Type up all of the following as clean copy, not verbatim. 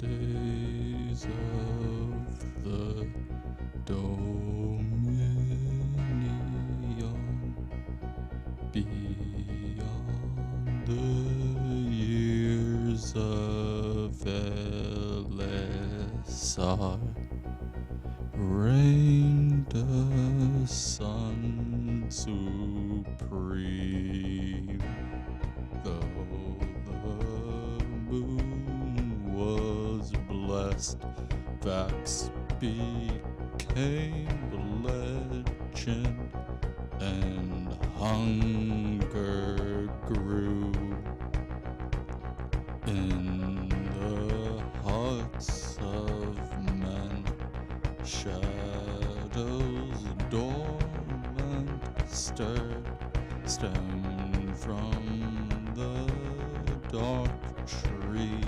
days of the Dominion, beyond the years of LSR, reigned a sun supreme, though the moon was blessed. Facts became legend, and hunger grew in the hearts of men. Shadows dormant stemmed from the dark tree.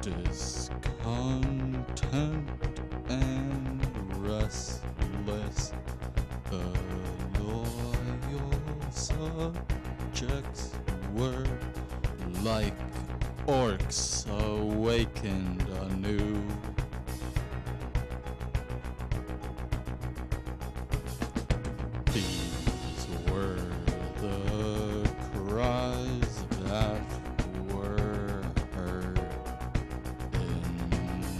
Discontent and restless, the loyal subjects were like orcs awakened anew. These were the cries that were heard in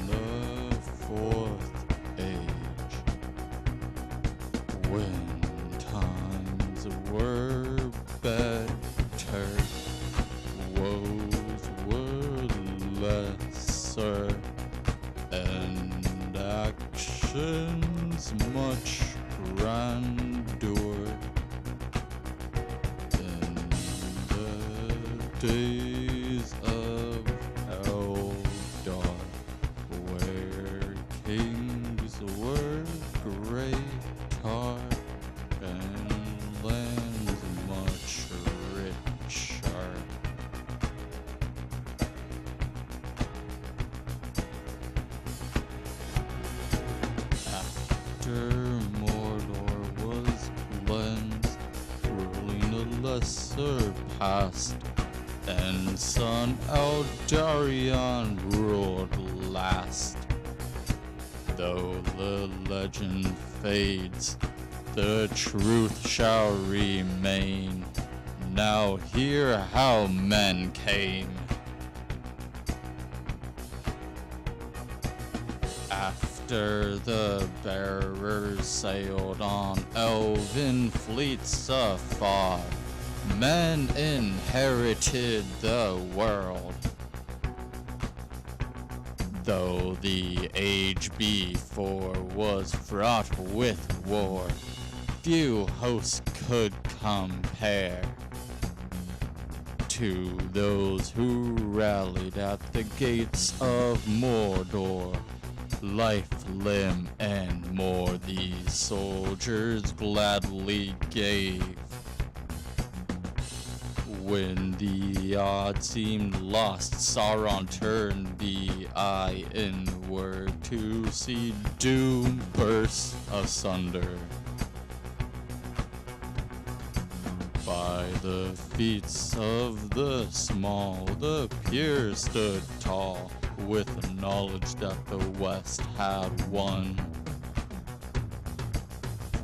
the fourth age, when times were better, woes were lesser, and actions much grandeur. In the days of Eldar, where kings were greater and lands much richer. After Mordor was cleansed, ruling a lesser past, and son Eldarion ruled last. Though the legend fades, the truth shall remain. Now hear how men came. After the bearers sailed on elven fleets afar, men inherited the world. Though the age before was fraught with war, few hosts could compare to those who rallied at the gates of Mordor. Life, limb, and more these soldiers gladly gave. When the odds seemed lost, Sauron turned the eye inward to see doom burst asunder. By the feats of the small, the pure stood tall, with knowledge that the West had won.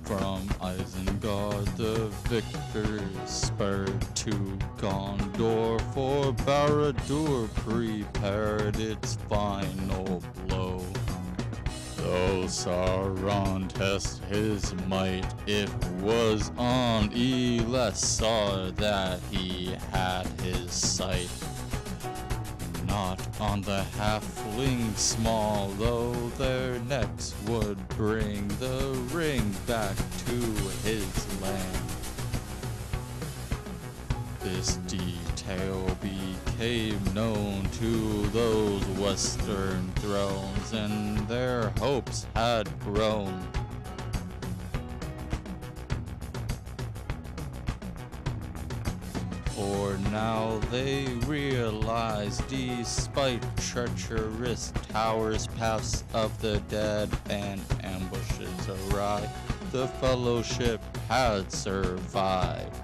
From Isengard the victors spurred to Gondor, for Barad-dûr prepared its final blow. Though Sauron tested his might, it was on Elessar that he had his sight. Not on the halfling small, though their necks would bring the ring back to his land. This detail became known to those western thrones, and their hopes had grown. For now they realize, despite treacherous towers, paths of the dead, and ambushes awry, the Fellowship had survived.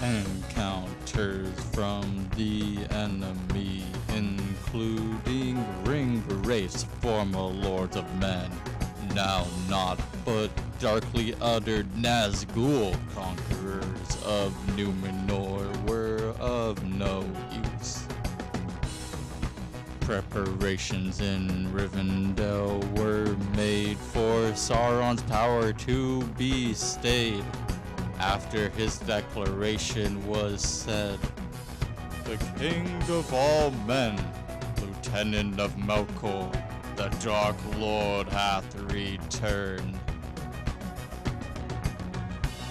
Encounters from the enemy, including ring race, former lords of men, now not but darkly uttered Nazgul conquerors of Numenor were of no use. Preparations in Rivendell were made for Sauron's power to be stayed. After his declaration was said, "The King of all men, Lieutenant of Melkor, the Dark Lord hath returned."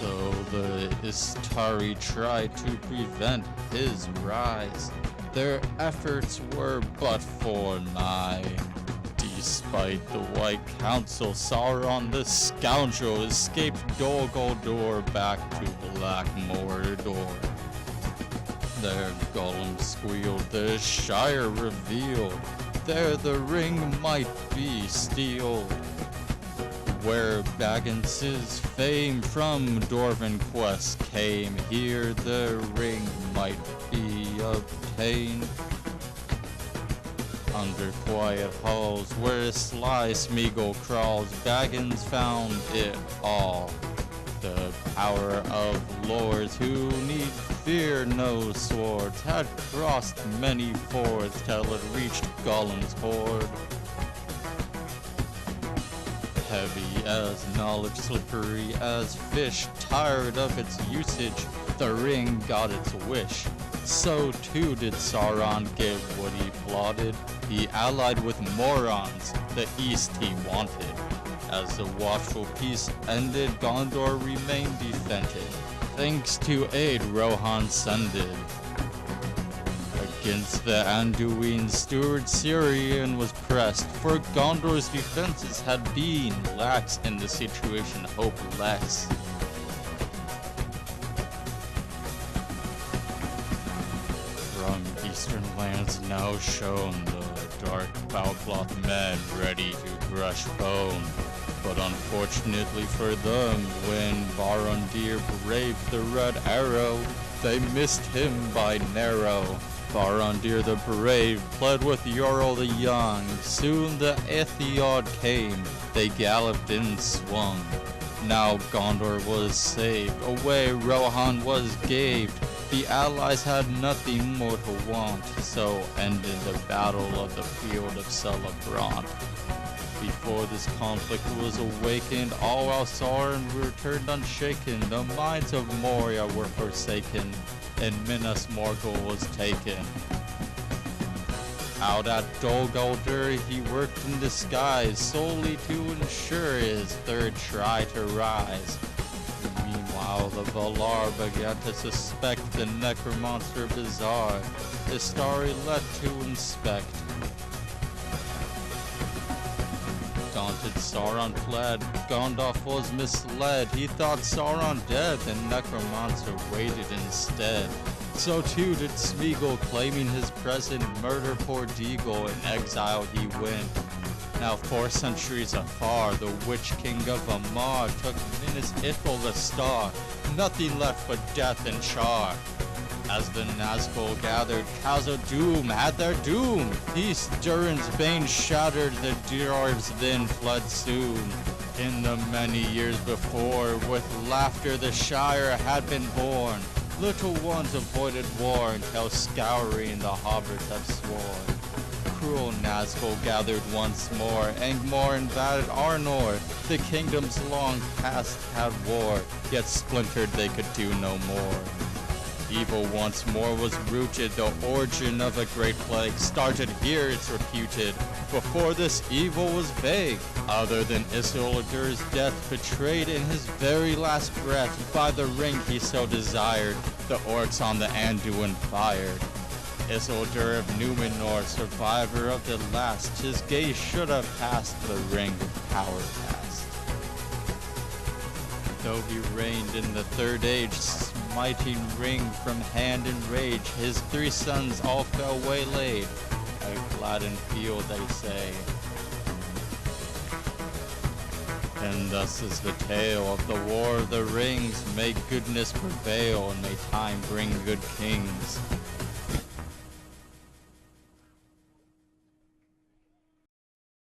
Though the Istari tried to prevent his rise, their efforts were but for nigh. Despite the White Council, Sauron the scoundrel escaped Dol Guldur back to Black Mordor. There Gollum squealed, the Shire revealed, there the ring might be stealed. Where Baggins's fame from Dwarven quest came, here the ring might be obtained. Under quiet halls where sly Smeagol crawls, Baggins found it all. The power of lords who need fear no swords had crossed many fords till it reached Gollum's hoard. Heavy as knowledge, slippery as fish, tired of its usage, the ring got its wish. So too did Sauron give what he plotted. He allied with morons, the east he wanted. As the watchful peace ended, Gondor remained defended, thanks to aid Rohan sended. Against the Anduin steward Cirion was pressed, for Gondor's defenses had been lax and the situation hopeless. From eastern lands now shone the dark Foulcloth men ready to crush bone. But unfortunately for them, when Barondir braved the Red Arrow, they missed him by narrow. Barondir the Brave pled with Yorl the Young. Soon the Ethiod came, they galloped and swung. Now Gondor was saved, away Rohan was gaved. The allies had nothing more to want, so ended the battle of the field of Celebrant. Before this conflict was awakened, all while Sauron returned unshaken. The mines of Moria were forsaken, and Minas Morgul was taken. Out at Dol Guldur he worked in disguise, solely to ensure his third try to rise. Meanwhile the Valar began to suspect the necromancer bizarre. Istari left to inspect. Daunted Sauron fled, Gandalf was misled. He thought Sauron dead, the necromancer waited instead. So too did Smeagol, claiming his present murder poor Deagle. In exile he went. Now 4 centuries afar, the Witch King of Amar took Minas Ithil the star. Nothing left but death and char. As the Nazgul gathered, Khazad-dûm had their doom. East Durin's bane shattered, the dwarves then fled soon. In the many years before, with laughter the Shire had been born. Little ones avoided war until scouring the hobbits have sworn. Cruel Nazgul gathered once more, Angmar invaded Arnor. The kingdoms long past had war, yet splintered they could do no more. Evil once more was rooted, the origin of a great plague started here, it's reputed. Before this evil was vague, other than Isildur's death betrayed in his very last breath by the ring he so desired, the orcs on the Anduin fired. Isildur of Numenor, survivor of the last, his gaze should have passed the ring of power past. Though he reigned in the third age, smiting ring from hand in rage, his 3 sons all fell waylaid. A gladdened field, they say. And thus is the tale of the War of the Rings. May goodness prevail, and may time bring good kings.